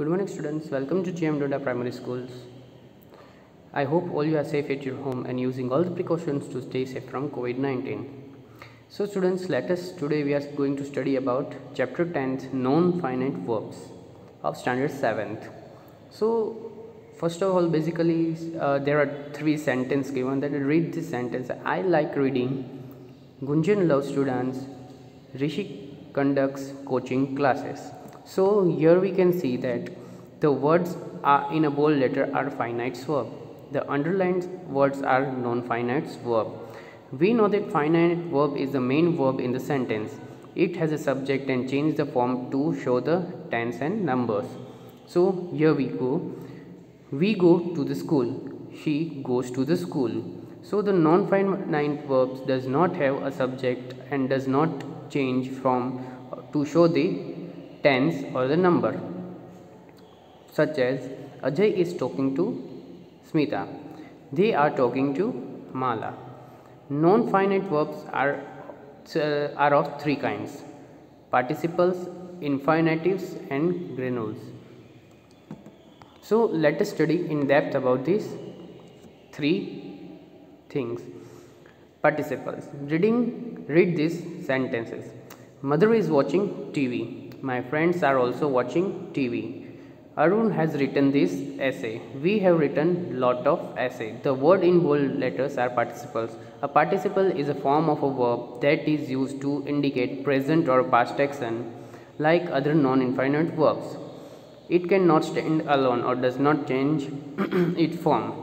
Good morning students, welcome to GM Doda Primary Schools. I hope all you are safe at your home and using all the precautions to stay safe from COVID-19. So students, today we are going to study about chapter 10th non-finite verbs of standard 7th. So first of all, basically there are 3 sentences given that read this sentence. I like reading. Gunjan loves to dance. Rishi conducts coaching classes. So here we can see that the words are in a bold letter are finite verb. The underlined words are non-finite verb. We know that finite verb is the main verb in the sentence. It has a subject and change the form to show the tense and numbers. So here we go. We go to the school. She goes to the school. So the non-finite verbs does not have a subject and does not change from to show the tense or the number, such as Ajay is talking to Smita. They are talking to Mala. Non-finite verbs are of 3 kinds: participles, infinitives and granules. So let us study in depth about these 3 things. Participles. Read these sentences. Mother is watching TV. My friends are also watching TV. Arun has written this essay. We have written lot of essay. The word in bold letters are participles. A participle is a form of a verb that is used to indicate present or past action, like other non-infinite verbs. It cannot stand alone or does not change its form.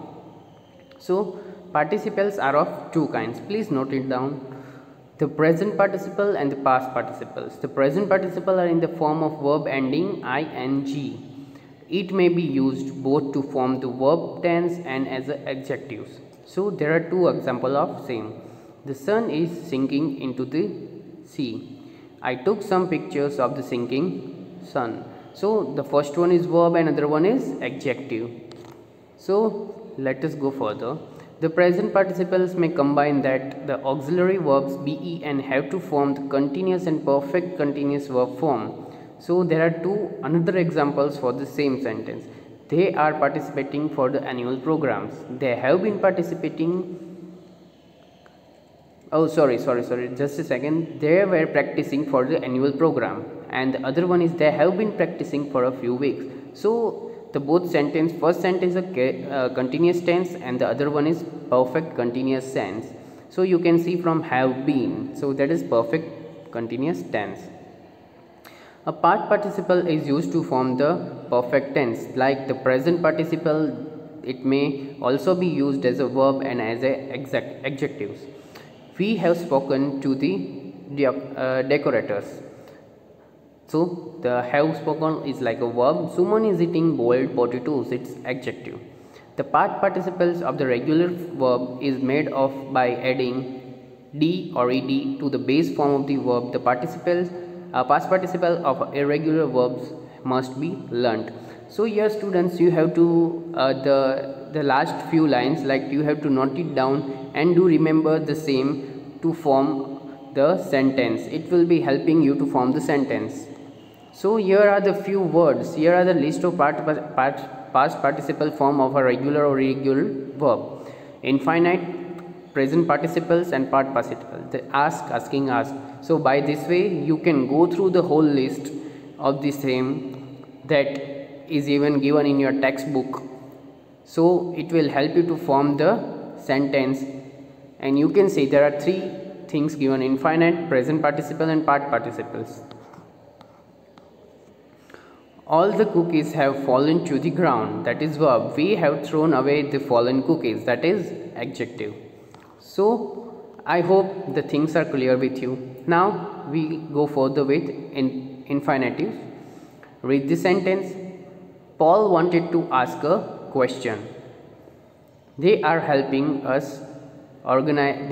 So participles are of 2 kinds. Please note it down. The present participle and the past participles. The present participle are in the form of verb ending ing. It may be used both to form the verb tense and as adjectives. So there are 2 examples of same. The sun is sinking into the sea. I took some pictures of the sinking sun. So the first one is verb and another one is adjective. So let us go further. The present participles may combine that the auxiliary verbs be and have to form the continuous and perfect continuous verb form. So there are 2 another examples for the same sentence. They are participating for the annual programs. They have been participating. Oh, sorry. Just a second. They were practicing for the annual program, and the other one is they have been practicing for a few weeks. So the both sentence, first sentence is a continuous tense and the other one is perfect continuous tense. So you can see from have been, so that is perfect continuous tense. A past participle is used to form the perfect tense, like the present participle. It may also be used as a verb and as a adjectives. We have spoken to the decorators. So the have spoken is like a verb. Suman is eating boiled potatoes, it's adjective. The past participles of the regular verb is made of by adding d or ed to the base form of the verb. The past participle of irregular verbs must be learnt. So here students, you have to the last few lines, like you have to note it down and do remember the same to form the sentence. It will be helping you to form the sentence. So here are the few words. Here are the list of past participle form of a regular or irregular verb. Infinite, present participles and past participles. The ask, asking, ask. So by this way you can go through the whole list of the same that is even given in your textbook. So it will help you to form the sentence, and you can see there are 3 things given: infinite, present participle and past participles. All the cookies have fallen to the ground, that is verb. We have thrown away the fallen cookies, that is adjective. So I hope the things are clear with you. Now we go further with infinitive. Read the sentence. Paul wanted to ask a question. They are helping us organize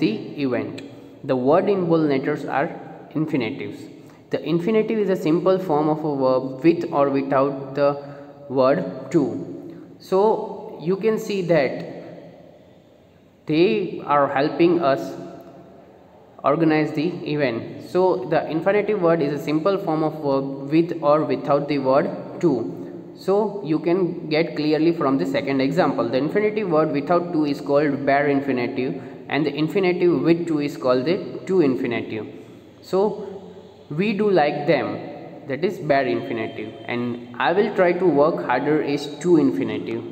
the event. The word in bold letters are infinitives. The infinitive is a simple form of a verb with or without the word to. So you can see that they are helping us organize the event. So the infinitive word is a simple form of verb with or without the word to. So you can get clearly from the second example. The infinitive word without to is called bare infinitive, and the infinitive with to is called the to infinitive. So we do like them, that is bare infinitive, and I will try to work harder is to infinitive.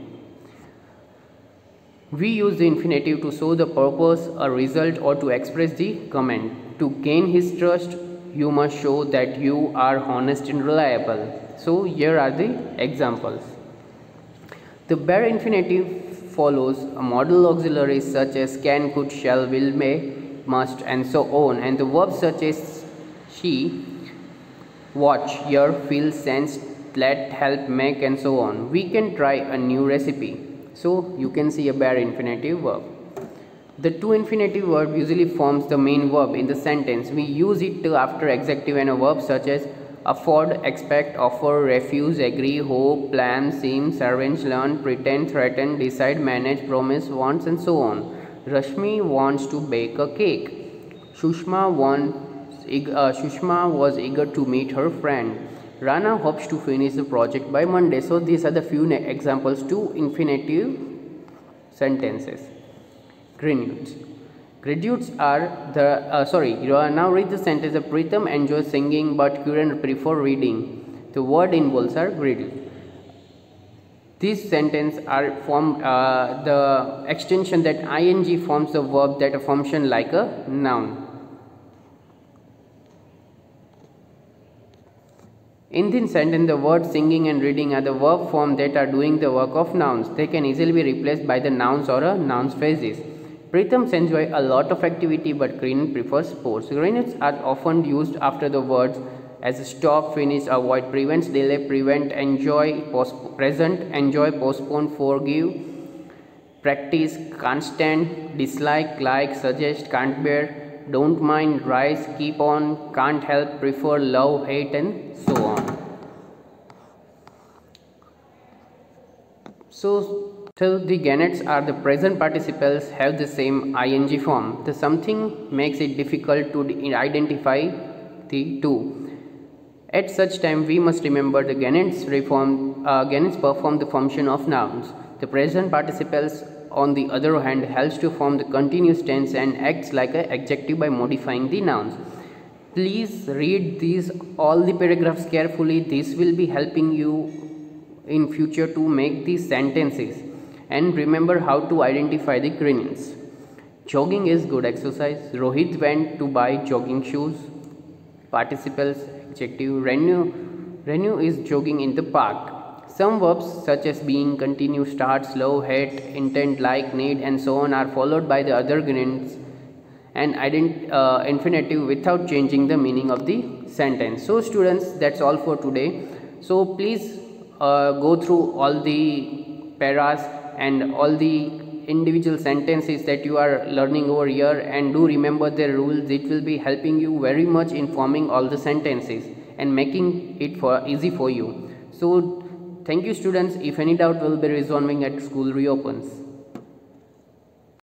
We use the infinitive to show the purpose, a result, or to express the comment. To gain his trust, you must show that you are honest and reliable. So here are the examples. The bare infinitive follows a modal auxiliary such as can, could, shall, will, may, must, and so on, and the verbs such as she, watch, hear, feel, sense, let, help, make, and so on. We can try a new recipe. So you can see a bare infinitive verb. The to infinitive verb usually forms the main verb in the sentence. We use it after adjective and a verb such as afford, expect, offer, refuse, agree, hope, plan, seem, arrange, learn, pretend, threaten, decide, manage, promise, wants, and so on. Rashmi wants to bake a cake. Shushma was eager to meet her friend. Rana hopes to finish the project by Monday. So these are the few examples to infinitive sentences. Grenades. Graduates are the now read the sentence. Pritham enjoys singing but Kiran prefer reading. The word involves are graduates. These sentences are formed the extension that ing forms the verb that a function like a noun. In this sentence, the words singing and reading are the verb form that are doing the work of nouns. They can easily be replaced by the nouns or a noun's phrases. Pritham enjoys a lot of activity but Kiran prefers sports. Grenades are often used after the words as stop, finish, avoid, prevents, delay, prevent, enjoy, present, enjoy, postpone, forgive, practice, can't stand, dislike, like, suggest, can't bear, don't mind, rise, keep on, can't help, prefer, love, hate, and so on. So the gannets are the present participles have the same ing form. The something makes it difficult to identify the two. At such time, we must remember the gannets perform the function of nouns. The present participles, on the other hand, helps to form the continuous tense and acts like an adjective by modifying the nouns. Please read all the paragraphs carefully. This will be helping you in future to make these sentences, and remember how to identify the grenades. Jogging is good exercise. Rohit went to buy jogging shoes. Participles, adjective. Renu is jogging in the park. Some verbs such as being, continue, start, slow, hate, intent, like, need, and so on are followed by the other grenades and infinitive without changing the meaning of the sentence. So students, that's all for today. So please go through all the paras and all the individual sentences that you are learning over here, and do remember the rules. It will be helping you very much in forming all the sentences and making it easy for you. So thank you students. If any doubt, will be resolving at school reopens.